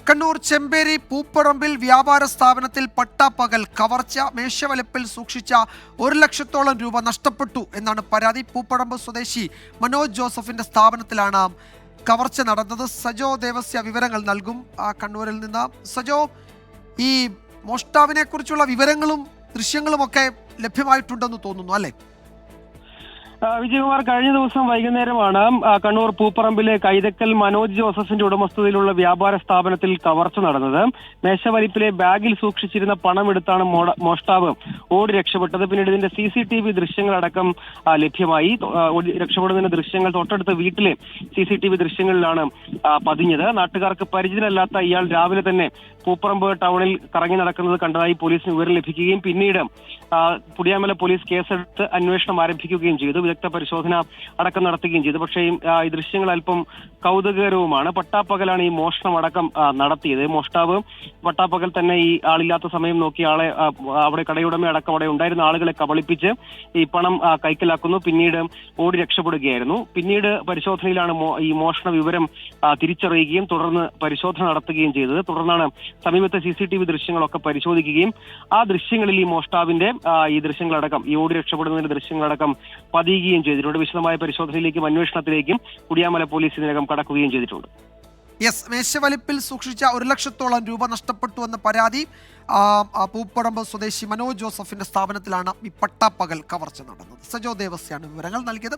കണ്ണൂർ ചെമ്പേരി പൂപ്പറമ്പിൽ വ്യാപാര സ്ഥാപനത്തിൽ പട്ടാപ്പകൽ കവർച്ച. മേശവലിപ്പിൽ സൂക്ഷിച്ച 1 ലക്ഷത്തോളം രൂപ നഷ്ടപ്പെട്ടു എന്നാണ് പരാതി. പൂപ്പറമ്പ് സ്വദേശി മനോജ് ജോസഫിന്റെ സ്ഥാപനത്തിലാണ് കവർച്ച നടന്നത്. സജോ ദേവസ്യ വിവരങ്ങൾ നൽകും കണ്ണൂരിൽ നിന്ന്. സജോ, ഈ മോഷ്ടാവിനെ കുറിച്ചുള്ള വിവരങ്ങളും ദൃശ്യങ്ങളും ഒക്കെ ലഭ്യമായിട്ടുണ്ടെന്ന് തോന്നുന്നു അല്ലേ? വിജയകുമാർ, കഴിഞ്ഞ ദിവസം വൈകുന്നേരമാണ് കണ്ണൂർ പൂപ്പറമ്പിലെ കൈതക്കൽ മനോജ് ജോസഫിന്റെ ഉടമസ്ഥതയിലുള്ള വ്യാപാര സ്ഥാപനത്തിൽ കവർച്ച നടന്നത്. മേശവലിപ്പിലെ ബാഗിൽ സൂക്ഷിച്ചിരുന്ന പണമെടുത്താണ് മോഷ്ടാവ് ഓടി രക്ഷപ്പെട്ടത്. പിന്നീട് ഇതിന്റെ CCTV ദൃശ്യങ്ങളടക്കം ലഭ്യമായി. രക്ഷപ്പെടുന്നതിന്റെ ദൃശ്യങ്ങൾ തൊട്ടടുത്ത വീട്ടിലെ CCTV ദൃശ്യങ്ങളിലാണ് പതിഞ്ഞത്. നാട്ടുകാർക്ക് പരിചിതനല്ലാത്ത ഇയാൾ രാവിലെ തന്നെ പൂപ്പറമ്പ് ടൗണിൽ കറങ്ങി നടക്കുന്നത് കണ്ടതായി പോലീസിന് വിവരം ലഭിക്കുകയും പിന്നീട് പുടിയാമല പോലീസ് കേസെടുത്ത് അന്വേഷണം ആരംഭിക്കുകയും ചെയ്തു. വിദഗ്ധ പരിശോധന അടക്കം നടത്തുകയും ചെയ്തു. പക്ഷേ ഈ ദൃശ്യങ്ങൾ അല്പം കൗതുകകരവുമാണ്. പട്ടാപ്പകലാണ് ഈ മോഷണം അടക്കം നടത്തിയത്. മോഷ്ടാവ് പട്ടാപ്പകൽ തന്നെ ഈ ആളില്ലാത്ത സമയം നോക്കി ആളെ അവിടെ കടയുടമ അടക്കം അവിടെ ഉണ്ടായിരുന്ന ആളുകളെ കബളിപ്പിച്ച് ഈ പണം കൈക്കലാക്കുന്നു. പിന്നീട് ഓടി രക്ഷപ്പെടുകയായിരുന്നു. പിന്നീട് പരിശോധനയിലാണ് ഈ മോഷണ വിവരം തിരിച്ചറിയുകയും തുടർന്ന് പരിശോധന നടത്തുകയും ചെയ്തത്. തുടർന്നാണ് സമീപത്തെ CCTV ദൃശ്യങ്ങളൊക്കെ പരിശോധിക്കുകയും ആ ദൃശ്യങ്ങളിൽ ഈ മോഷ്ടാവിന്റെ ഈ ദൃശ്യങ്ങളടക്കം ഈ ഓടി രക്ഷപ്പെടുന്നതിന്റെ ദൃശ്യങ്ങളടക്കം പതിയുകയും ചെയ്തിട്ടുണ്ട്. വിശദമായ പരിശോധനയിലേക്കും അന്വേഷണത്തിലേക്കും കുടിയാമല പോലീസ് ഇതിനകം കടക്കുകയും ചെയ്തിട്ടുണ്ട്. യെസ്, മേശവലിപ്പിൽ സൂക്ഷിച്ച 1 ലക്ഷത്തോളം രൂപ നഷ്ടപ്പെട്ടു എന്ന പരാതി. പൂപ്പറമ്പ് സ്വദേശി മനോജ് ജോസഫിന്റെ സ്ഥാപനത്തിലാണ് ഈ പട്ടാപ്പകൽ കവർച്ച നടന്നത്. സജോ ദേവസ്യാണ് വിവരങ്ങൾ നൽകിയത്.